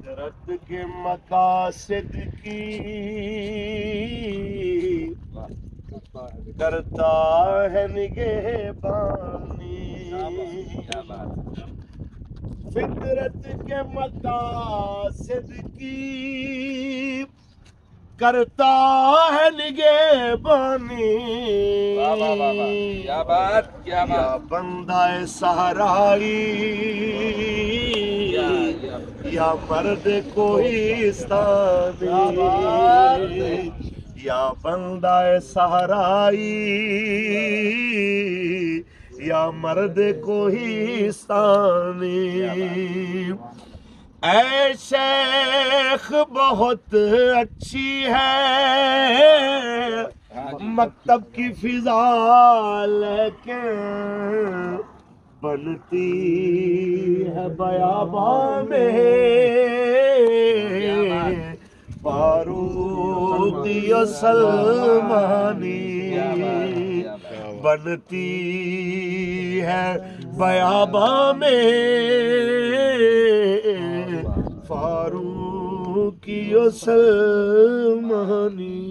فطرت کے مقاصد کی کرتا ہے نگہبانی، فطرت کے مقاصد کی کرتا ہے نگہبانی، کیا بات یا بندہ صحرائی یا مرد کوہستانی، یا بندہ صحرائی یا مرد کوہستانی، اے شیخ بہت اچھی ہے مکتب کی فضا لیکن بنتی ہے بیاباں میں فاروقی و سلمانی، بنتی ہے بیاباں میں فاروقی و سلمانی۔